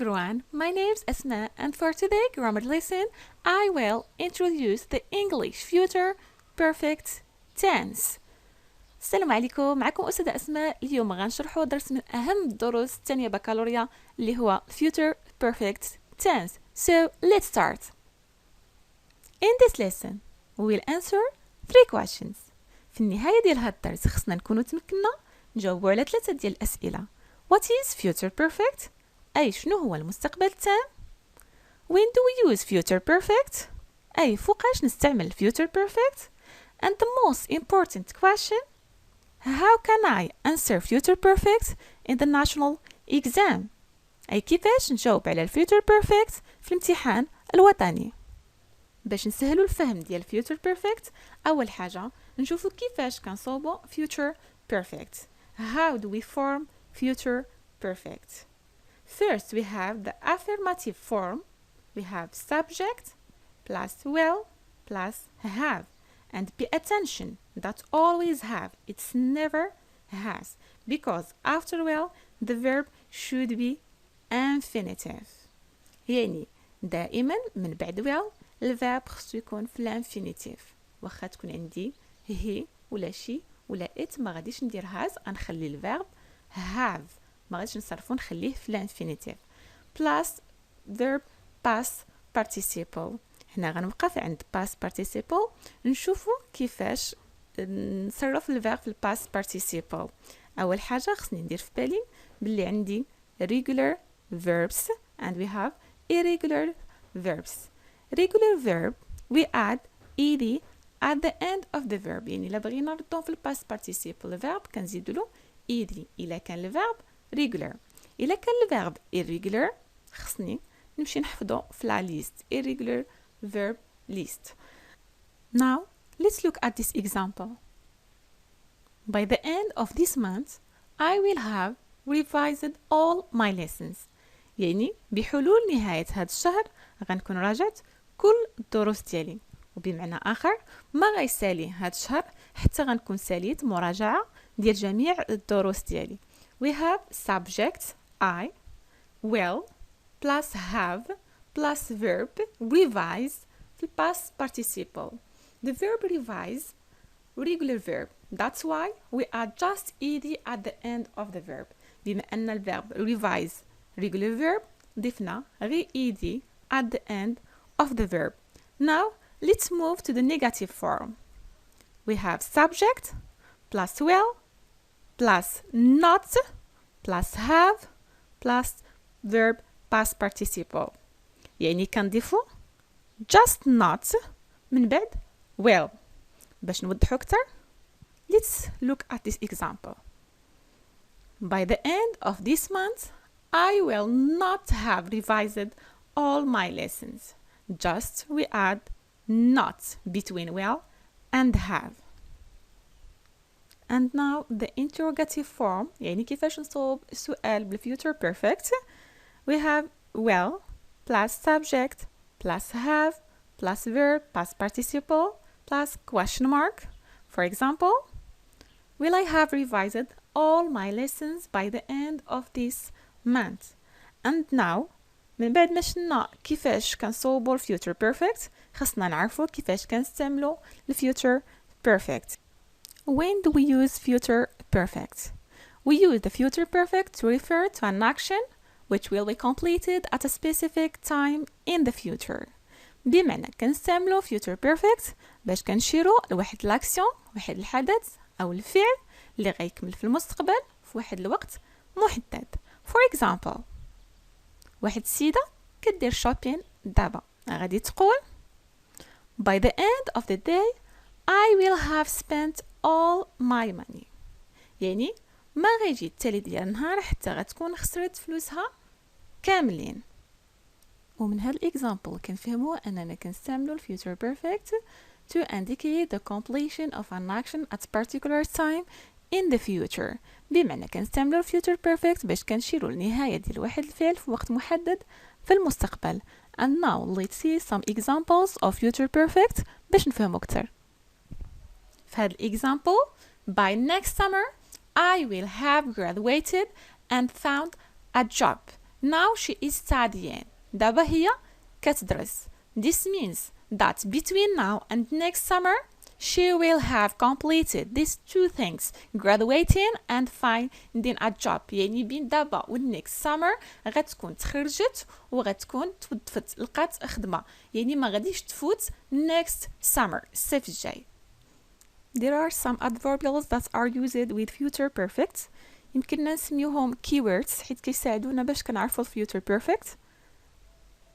everyone, my name is Asma and for today's grammar lesson I will introduce the English future perfect tense. السلام عليكم، معكم أستاذة أسماء. اليوم غنشرحوا درس من أهم الدروس الثانية بكالوريا اللي هو future perfect tense. So let's start. In this lesson we will answer 3 questions. في النهاية ديال هذا الدرس خصنا نكونوا تمكنا نجاوبوا على 3 ديال الأسئلة. What is future perfect؟ أي شنو هو المستقبل التام؟ When do we use future perfect؟ أي فوقاش نستعمل future perfect؟ And the most important question, how can I answer future perfect in the national exam؟ أي كيفاش نجاوب على future perfect في الامتحان الوطني؟ باش نسهلوا الفهم ديال future perfect أول حاجة نشوفوا كيفاش كنصوبوا future perfect. How do we form future perfect? First, we have the affirmative form. We have subject plus will plus have. And pay attention that always have. It's never has. Because after will, the verb should be infinitive. يعني دائما من بعد will الverb خصو يكون في الانفينيتيف. واخا تكون عندي هي ولا شي ولا it ما غاديش ندير has، غنخلي الverb have، ما غاديش نصرفو نخليه في الانفينيتيف. plus verb past participle. هنا غنبقى في عند past participle نشوفو كيفاش نصرف الverb في past participle. اول حاجه خصني ندير في بالي باللي عندي regular verbs and we have irregular verbs. regular verb we add ed at the end of the verb. يعني الا بغينا نردو في past participle verb كنزيدو له ed الا كان الverb regular. الا كان الverb irregular خصني نمشي نحفظو في لا ليست irregular verb list. Now let's look at this example. By the end of this month I will have revised all my lessons. يعني بحلول نهاية هذا الشهر غنكون راجعت كل الدروس ديالي. وبمعنى آخر ما غيسالي هذا الشهر حتى غنكون ساليت مراجعة ديال جميع الدروس ديالي. We have subject I will plus have plus verb revise في past participle. The verb revise regular verb. That's why we add just ed at the end of the verb. بما أن الverb revise regular verb ضفنا غير ed at the end of the verb. Now let's move to the negative form. We have subject plus will plus not plus have plus verb past participle. يعني كنضيفو just not من بعد will. باش نوضحو أكتر let's look at this example. By the end of this month I will not have revised all my lessons. Just we add not between will and have. And now the interrogative form. يعني كيفاش نصوب السؤال بالfuture perfect. We have will plus subject plus have plus verb past participle plus question mark. For example, will I have revised all my lessons by the end of this month? And now من بعد ما شفنا كيفاش كنصوبوا future perfect خصنا نعرفوا كيفاش كنستعملوا future perfect. When do we use future perfect? We use the future perfect to refer to an action which will be completed at a specific time in the future. بمعنى كنستعملوا future perfect باش كنشيروا لواحد لاكسيون، واحد الحدث او الفعل اللي غيكمل في المستقبل في واحد الوقت محدد. For example، واحد السيدة كدير shopping دابا غادي تقول by the end of the day I will have spent all my money. يعني ما غيجي التالي ديال النهار حتى غتكون خسرت فلوسها كاملين. ومن هذا الإكزامبل كنفهموا أننا كنستعملوا future perfect to indicate the completion of an action at particular time in the future. بمعنى كنستعملوا future perfect باش كنشيروا لنهاية ديال واحد الفعل في وقت محدد في المستقبل. And now let's see some examples of future perfect باش نفهموا أكتر. في هذا الإكزامبل by next summer I will have graduated and found a job. Now she is studying. دابا هي كتدرس. This means that between now and next summer she will have completed these two things, graduating and finding a job. يعني بين دابا و next summer غتكون تخرجت وغتكون توظفت لقات خدمة. يعني ما غاديش تفوت next summer الصيف الجاي. There are some adverbials that are used with future perfect. يمكننا نسميوهم keywords حيت كيساعدونا باش كنعرفوا future perfect.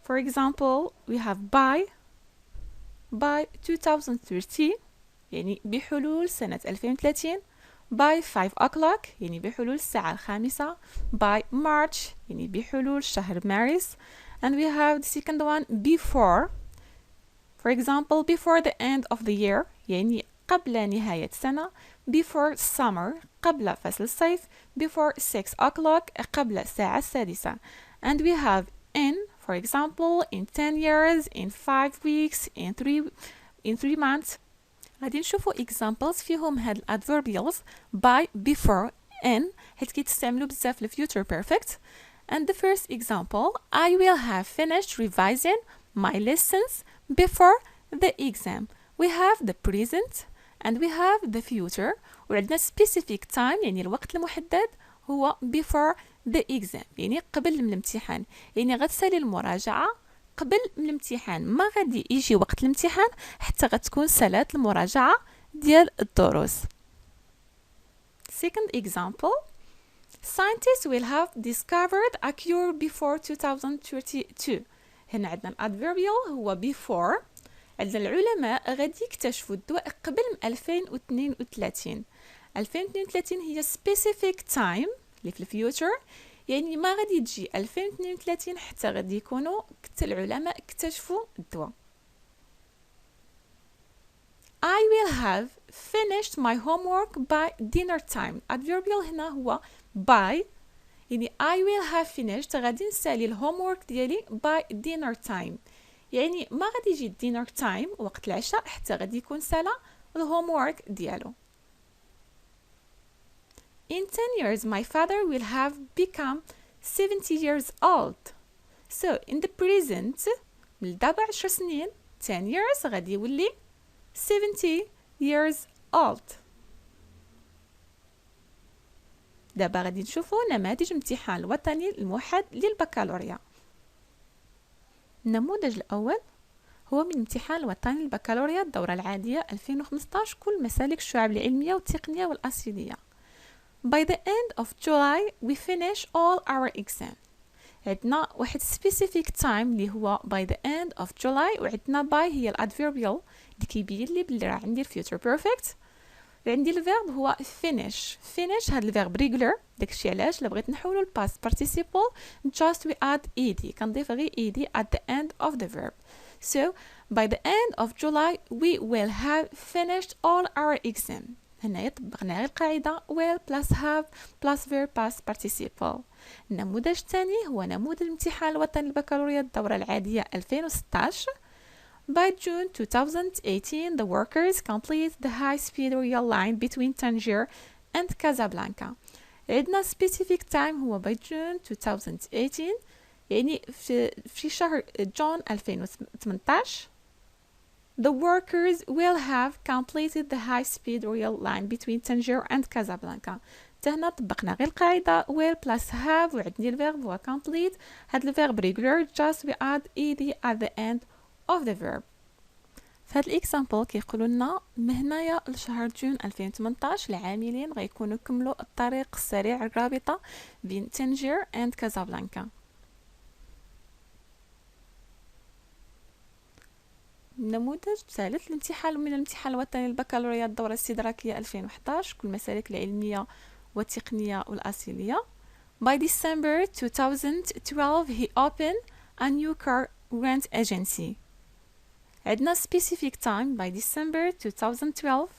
For example, we have by 2030 يعني بحلول سنة 2030. by 5 o'clock يعني بحلول الساعة 5. by March يعني بحلول شهر مارس. And we have the second one before. For example, before the end of the year يعني قبل نهاية السنة. before summer قبل فصل الصيف. before 6 o'clock قبل الساعة 6. And we have in, for example, in 10 years, in 5 weeks, in 3 months. غادي نشوفوا examples فيهم هاد adverbials by, before, in حيت كيتستعملوا بزاف ل future perfect. And the first example, I will have finished revising my lessons before the exam. We have the present and we have the future. وعندنا specific time يعني الوقت المحدد هو before the exam يعني قبل من الامتحان. يعني غتسالي المراجعة قبل من الامتحان، ما غادي يجي وقت الامتحان حتى غتكون سالات المراجعة ديال الدروس. Second example, scientists will have discovered a cure before 2032. هنا عندنا الادفيربيال هو before. عندنا العلماء غادي يكتشفوا الدواء قبل 2032. 2032 هي specific time اللي في الفيوتشر، يعني ما غادي تجي 2032 حتى غادي يكونوا العلماء اكتشفوا الدواء. I will have finished my homework by dinner time. adverbial هنا هو by، يعني I will have finished غادي نسالي الهومورك ديالي by dinner time، يعني ما غادي يجي dinner time وقت العشاء حتى غادي يكون سالا الهومورك ديالو. In 10 years, my father will have become 70 years old. So, in the present, من دابا 10 سنين 10 years غادي يولي 70 years old. دابا غادي نشوفوا نماذج امتحان الوطني الموحد للبكالوريا. النموذج الأول هو من امتحان الوطني للبكالوريا الدورة العادية 2015 كل مسالك الشعب العلمية والتقنية والأساسية. By the end of July, we finish all our exam. عندنا واحد specific time اللي هو by the end of July، وعندنا by هي الادفيربيال اللي كيبين لي بلي راه عندي future perfect. وعندي الفيرب هو finish هاد الفيرب regular، داكشي علاش الا بغيت نحولو ل past participle just we add ed، كنضيف غير ed at the end of the verb. So by the end of July we will have finished all our exam. هنايا طبقنا غير القاعدة will plus have plus verb past participle. النموذج الثاني هو نموذج الامتحان الوطني البكالوريا الدورة العادية 2016. By June 2018, the workers complete the high-speed rail line between Tangier and Casablanca. عندنا specific time هو by June 2018، يعني في شهر جون 2018. The workers will have completed the high-speed rail line between Tangier and Casablanca. هنا طبقنا غير القاعدة will plus have، وعندي الفيرب هو complete. هاد الفيرب regular just we add ed at the end of the verb. فهاد الإكزامبل كيقولوا لنا من هنايا لشهر جون 2018 العاملين غيكونوا كملوا الطريق السريع الرابطة بين تنجير and كازابلانكا. النموذج الثالث الامتحان من الامتحان الوطني للبكالوريا الدورة الاستدراكية 2011 كل المسالك العلمية والتقنية والأصيلية. By December 2012 he opened a new car rent agency. عندنا specific time by December 2012.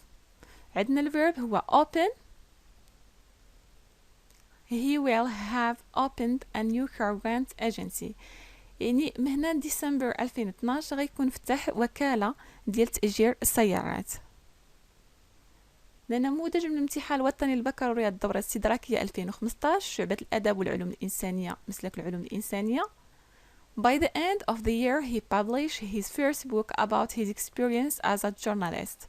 عندنا الverb هو open. He will have opened a new car rent agency. يعني من هنا ديسمبر 2012 غيكون فتح وكالة ديال تأجير السيارات. نموذج من الامتحان الوطني للبكالوريا الدورة الاستدراكية 2015 شعبة الأدب والعلوم الإنسانية مسلك العلوم الإنسانية. By the end of the year he published his first book about his experience as a journalist.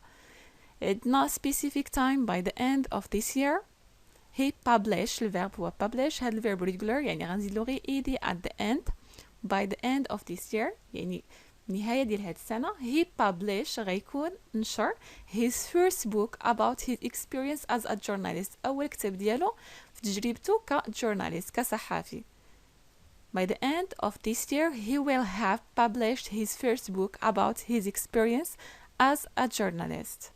عندنا specific time by the end of this year. He published الفيرب هو publish هذا الفيرب regular يعني غنزيد له غير ed at the end. By the end of this year يعني نهاية ديال هاد السنة. He published غيكون نشر his first book about his experience as a journalist أول كتاب ديالو في تجربته كجورناليست كصحافي. By the end of this year he will have published his first book about his experience as a journalist.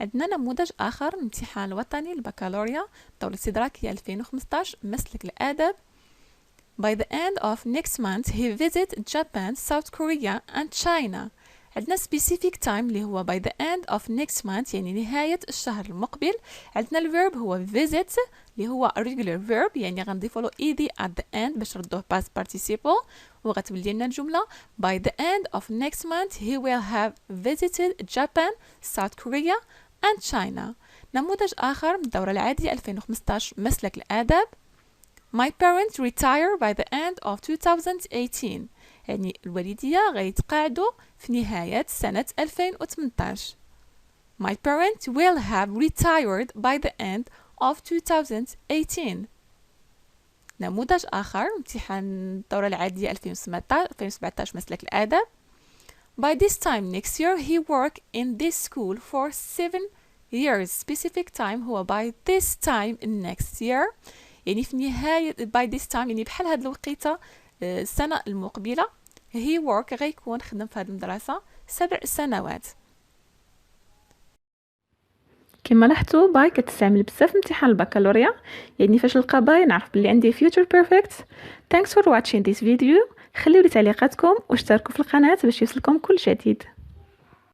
عندنا نموذج آخر من الامتحان الوطني البكالوريا دورة استدراكية 2015 مسلك الآداب. By the end of next month he visit Japan, South Korea and China. عندنا specific time اللي هو by the end of next month يعني نهاية الشهر المقبل. عندنا الverb هو visit اللي هو regular verb يعني غنضيفوا له ed at the end باش نردوه past participle وغتولي لنا الجملة by the end of next month he will have visited Japan, South Korea and China. نموذج آخر من الدورة العادية 2015 مسلك الآداب. My parents retire by the end of 2018 يعني الوالدية غيتقاعدوا في نهاية سنة 2018. My parents will have retired by the end of 2018. نموذج آخر امتحان الدورة العادية 2017 مسلك الآداب. By this time next year he worked in this school for 7 years. Specific time هو by this time next year يعني في نهاية by this time يعني بحال هاد الوقيته السنة المقبلة. he work غيكون خدم في هاد المدرسة 7 سنوات. كما لاحظتوا باي كتستعمل بزاف امتحان البكالوريا يعني فاش نلقى باي نعرف بلي عندي future perfect. Thanks for watching this video. خليو لي تعليقاتكم واشتركوا في القناة باش يوصلكم كل جديد.